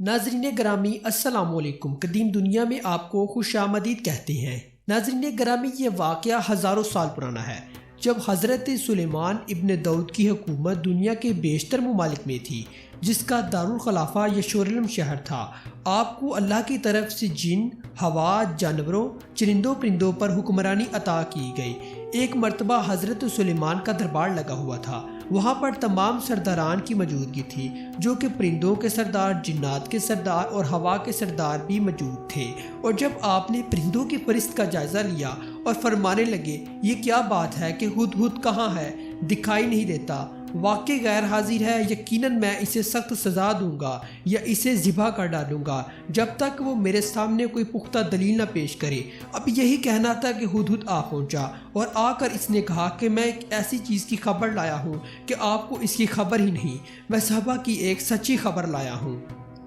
ناظرین گرامی السلام علیکم۔ قدیم دنیا میں آپ کو خوش آمدید کہتے ہیں۔ ناظرین گرامی، یہ واقعہ ہزاروں سال پرانا ہے، جب حضرت سلیمان ابن داؤد کی حکومت دنیا کے بیشتر ممالک میں تھی، جس کا دارالخلافہ یشورلم شہر تھا۔ آپ کو اللہ کی طرف سے جن، ہوا، جانوروں، چرندوں پرندوں پر حکمرانی عطا کی گئی۔ ایک مرتبہ حضرت سلیمان کا دربار لگا ہوا تھا۔ وہاں پر تمام سرداران کی موجودگی تھی، جو کہ پرندوں کے سردار، جنات کے سردار اور ہوا کے سردار بھی موجود تھے۔ اور جب آپ نے پرندوں کی فہرست کا جائزہ لیا اور فرمانے لگے، یہ کیا بات ہے کہ ہدہد کہاں ہے؟ دکھائی نہیں دیتا، واقعی غیر حاضر ہے۔ یقیناً میں اسے سخت سزا دوں گا یا اسے ذبح کر ڈالوں گا جب تک وہ میرے سامنے کوئی پختہ دلیل نہ پیش کرے۔ اب یہی کہنا تھا کہ ہدہد آ پہنچا، اور آ کر اس نے کہا کہ میں ایک ایسی چیز کی خبر لایا ہوں کہ آپ کو اس کی خبر ہی نہیں۔ میں صحابہ کی ایک سچی خبر لایا ہوں۔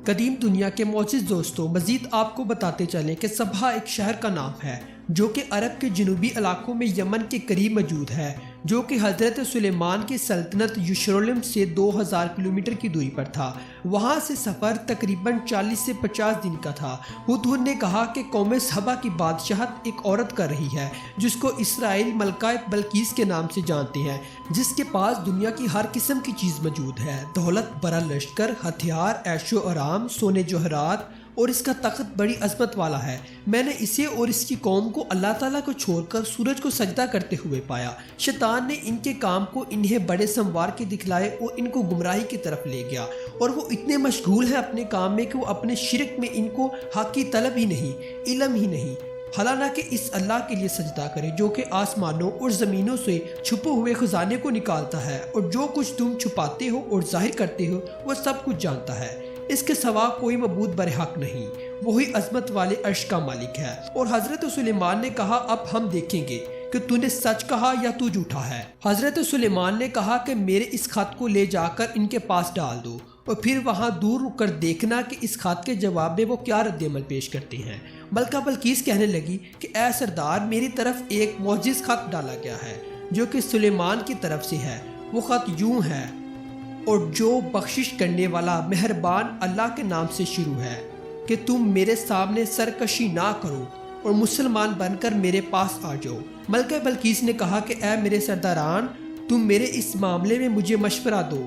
قدیم دنیا کے معزز دوستوں، مزید آپ کو بتاتے چلیں کہ سبھا ایک شہر کا نام ہے جو کہ عرب کے جنوبی علاقوں میں یمن کے قریب موجود ہے، جو کہ حضرت سلیمان کی سلطنت یشورلم سے 2000 کلومیٹر کی دوری پر تھا۔ وہاں سے سفر تقریباً 40 سے 50 دن کا تھا۔ ہدہد نے کہا کہ قوم سبھا کی بادشاہت ایک عورت کر رہی ہے، جس کو اسرائیل ملکہ بلقیس کے نام سے جانتے ہیں، جس کے پاس دنیا کی ہر قسم کی چیز موجود ہے، دولت، بڑا لشکر، ہتھیار، عیش و آرام، سونے جوہرات، اور اس کا تخت بڑی عظمت والا ہے۔ میں نے اسے اور اس کی قوم کو اللہ تعالیٰ کو چھوڑ کر سورج کو سجدہ کرتے ہوئے پایا۔ شیطان نے ان کے کام کو انہیں بڑے سنوار کے دکھلائے اور ان کو گمراہی کی طرف لے گیا، اور وہ اتنے مشغول ہیں اپنے کام میں کہ وہ اپنے شرک میں ان کو حق کی طلب ہی نہیں، علم ہی نہیں، حالانکہ اس اللہ کے لیے سجدہ کرے جو کہ آسمانوں اور زمینوں سے چھپے ہوئے خزانے کو نکالتا ہے، اور جو کچھ تم چھپاتے ہو اور ظاہر کرتے ہو وہ سب کچھ جانتا ہے۔ اس کے سوا کوئی معبود برحق نہیں، وہی عظمت والے عرش کا مالک ہے۔ اور حضرت سلیمان نے کہا، اب ہم دیکھیں گے کہ تو نے سچ کہا یا تو جھوٹا ہے۔ حضرت سلیمان نے کہا کہ میرے اس خط کو لے جا کر ان کے پاس ڈال دو، اور پھر وہاں دور رک کر دیکھنا کہ اس خط کے جواب میں وہ کیا رد عمل پیش کرتے ہیں۔ ملکہ بلقیس کہنے لگی کہ اے سردار، میری طرف ایک معجز خط ڈالا گیا ہے جو کہ سلیمان کی طرف سے ہے۔ وہ خط یوں ہے، اور جو بخشش کرنے والا مہربان اللہ کے نام سے شروع ہے، کہ تم میرے سامنے سرکشی نہ کرو اور مسلمان بن کر میرے پاس آ جاؤ۔ ملکہ بلقیس نے کہا کہ اے میرے سرداران، تم میرے اس معاملے میں مجھے مشورہ دو۔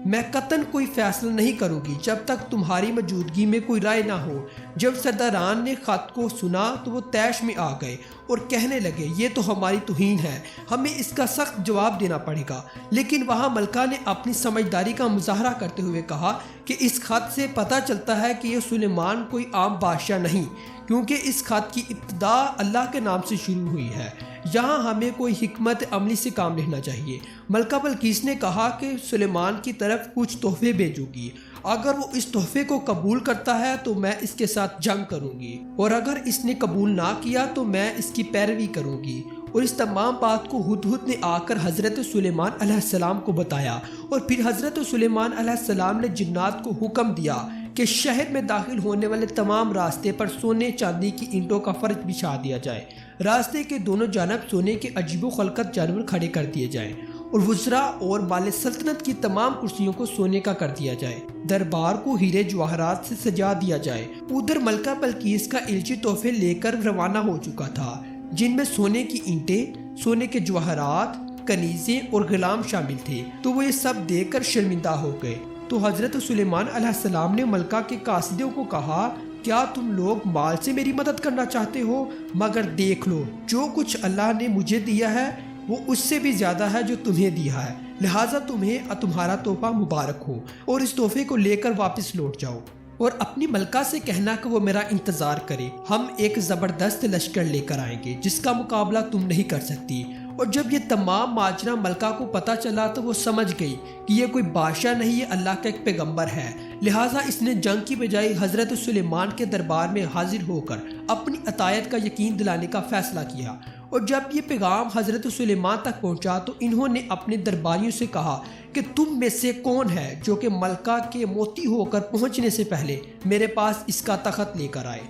میں قطعاً کوئی فیصلہ نہیں کروں گی جب تک تمہاری موجودگی میں کوئی رائے نہ ہو۔ جب سرداران نے خط کو سنا تو وہ طیش میں آ گئے اور کہنے لگے، یہ تو ہماری توہین ہے، ہمیں اس کا سخت جواب دینا پڑے گا۔ لیکن وہاں ملکہ نے اپنی سمجھداری کا مظاہرہ کرتے ہوئے کہا کہ اس خط سے پتہ چلتا ہے کہ یہ سلیمان کوئی عام بادشاہ نہیں، کیونکہ اس خط کی ابتدا اللہ کے نام سے شروع ہوئی ہے۔ یہاں ہمیں کوئی حکمت عملی سے کام لینا چاہیے۔ ملکہ بلقیس نے کہا کہ سلیمان کی طرف کچھ تحفے بھیجو گی، اگر وہ اس تحفے کو قبول کرتا ہے تو میں اس کے ساتھ جنگ کروں گی، اور اگر اس نے قبول نہ کیا تو میں اس کی پیروی کروں گی۔ اور اس تمام بات کو ہدہد نے آ کر حضرت سلیمان علیہ السلام کو بتایا، اور پھر حضرت سلیمان علیہ السلام نے جنات کو حکم دیا کہ شہر میں داخل ہونے والے تمام راستے پر سونے چاندی کی اینٹوں کا فرش بچھا دیا جائے، راستے کے دونوں جانب سونے کے عجیب و خلقت جانور کھڑے کر دیے جائیں، اور وزراء اور مال سلطنت کی تمام کرسیوں کو سونے کا کر دیا جائے، دربار کو ہیرے جواہرات سے سجا دیا جائے۔ ادھر ملکہ بلقیس کا الچی تحفے لے کر روانہ ہو چکا تھا، جن میں سونے کی اینٹیں، سونے کے جواہرات، کنیزیں اور غلام شامل تھے۔ تو وہ یہ سب دیکھ کر شرمندہ ہو گئے۔ تو حضرت سلیمان علیہ السلام نے ملکہ کے قاصدوں کو کہا، کیا تم لوگ مال سے میری مدد کرنا چاہتے ہو؟ مگر دیکھ لو، جو کچھ اللہ نے مجھے دیا ہے وہ اس سے بھی زیادہ ہے جو تمہیں دیا ہے، لہٰذا تمہیں تمہارا تحفہ مبارک ہو، اور اس تحفے کو لے کر واپس لوٹ جاؤ، اور اپنی ملکہ سے کہنا کہ وہ میرا انتظار کرے۔ ہم ایک زبردست لشکر لے کر آئیں گے جس کا مقابلہ تم نہیں کر سکتی۔ اور جب یہ تمام ماجرا ملکہ کو پتہ چلا تو وہ سمجھ گئی کہ یہ کوئی بادشاہ نہیں، یہ اللہ کا ایک پیغمبر ہے، لہٰذا اس نے جنگ کی بجائے حضرت سلیمان کے دربار میں حاضر ہو کر اپنی عطایت کا یقین دلانے کا فیصلہ کیا۔ اور جب یہ پیغام حضرت سلیمان تک پہنچا تو انہوں نے اپنے درباریوں سے کہا کہ تم میں سے کون ہے جو کہ ملکہ کے موتی ہو کر پہنچنے سے پہلے میرے پاس اس کا تخت لے کر آئے۔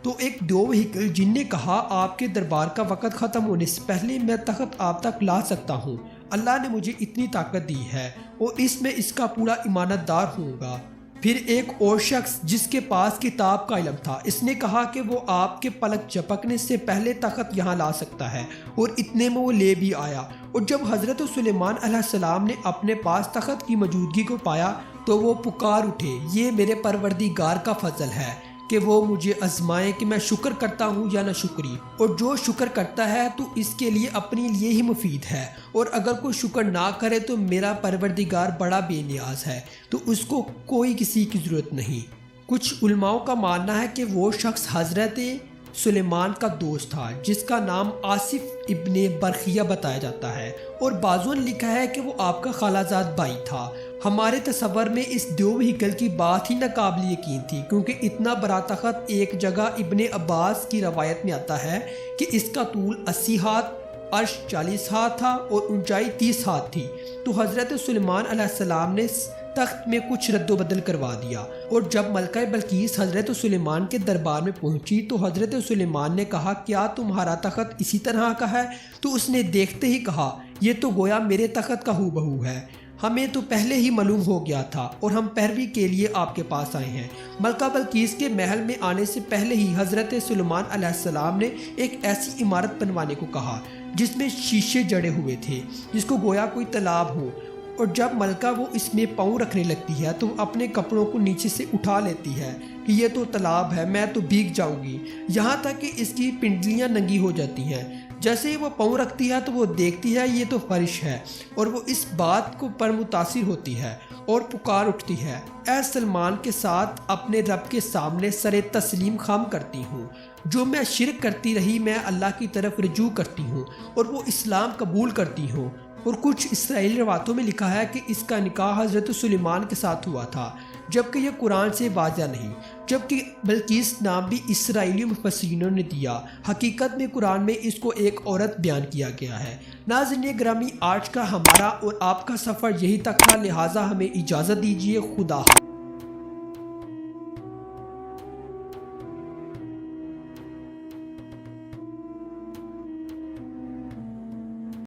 تو ایک دو وہیکل جن نے کہا، آپ کے دربار کا وقت ختم ہونے سے پہلے میں تخت آپ تک لا سکتا ہوں، اللہ نے مجھے اتنی طاقت دی ہے اور اس میں اس کا پورا امانت دار ہوں گا۔ پھر ایک اور شخص جس کے پاس کتاب کا علم تھا، اس نے کہا کہ وہ آپ کے پلک جھپکنے سے پہلے تخت یہاں لا سکتا ہے، اور اتنے میں وہ لے بھی آیا۔ اور جب حضرت سلیمان علیہ السلام نے اپنے پاس تخت کی موجودگی کو پایا تو وہ پکار اٹھے، یہ میرے پروردگار کا فضل ہے کہ وہ مجھے آزمائے کہ میں شکر کرتا ہوں یا نہ شکری، اور جو شکر کرتا ہے تو اس کے لیے اپنے لیے ہی مفید ہے، اور اگر کوئی شکر نہ کرے تو میرا پروردگار بڑا بے نیاز ہے، تو اس کو کوئی کسی کی ضرورت نہیں۔ کچھ علماء کا ماننا ہے کہ وہ شخص حضرت سلیمان کا دوست تھا جس کا نام آصف ابن برخیہ بتایا جاتا ہے، اور بعضوں نے لکھا ہے کہ وہ آپ کا خالہ زاد بھائی تھا۔ ہمارے تصور میں اس دو وہیکل کی بات ہی ناقابل یقین تھی، کیونکہ اتنا بڑا تخت ایک جگہ ابن عباس کی روایت میں آتا ہے کہ اس کا طول 80 ہاتھ، عرش 40 ہاتھ تھا اور اونچائی 30 ہاتھ تھی۔ تو حضرت سلیمان علیہ السلام نے تخت میں کچھ رد و بدل کروا دیا، اور جب ملکہ بلقیس حضرت سلیمان کے دربار میں پہنچی تو حضرت سلیمان نے کہا، کیا تمہارا تخت اسی طرح کا ہے؟ تو اس نے دیکھتے ہی کہا، یہ تو گویا میرے تخت کا ہو بہو ہے، ہمیں تو پہلے ہی معلوم ہو گیا تھا اور ہم پیروی کے لیے آپ کے پاس آئے ہیں۔ ملکہ بلقیس کے محل میں آنے سے پہلے ہی حضرت سلیمان علیہ السلام نے ایک ایسی عمارت بنوانے کو کہا جس میں شیشے جڑے ہوئے تھے، جس کو گویا کوئی تالاب ہو، اور جب ملکہ وہ اس میں پاؤں رکھنے لگتی ہے تو اپنے کپڑوں کو نیچے سے اٹھا لیتی ہے کہ یہ تو تالاب ہے، میں تو بھیگ جاؤں گی، یہاں تک کہ اس کی پنڈلیاں ننگی ہو جاتی ہیں۔ جیسے ہی وہ پاؤں رکھتی ہے تو وہ دیکھتی ہے یہ تو فرش ہے، اور وہ اس بات کو پر متاثر ہوتی ہے اور پکار اٹھتی ہے، اے سلمان کے ساتھ اپنے رب کے سامنے سر تسلیم خم کرتی ہوں، جو میں شرک کرتی رہی میں اللہ کی طرف رجوع کرتی ہوں اور وہ اسلام قبول کرتی ہوں۔ اور کچھ اسرائیلی روایتوں میں لکھا ہے کہ اس کا نکاح حضرت سلیمان کے ساتھ ہوا تھا، جبکہ یہ قرآن سے واضح نہیں، جبکہ بلقیس نام بھی اسرائیلی مفسرینوں نے دیا، حقیقت میں قرآن میں اس کو ایک عورت بیان کیا گیا ہے۔ ناظرین گرامی، آج کا ہمارا اور آپ کا سفر یہی تک تھا، لہٰذا ہمیں اجازت دیجیے، خدا حافظ۔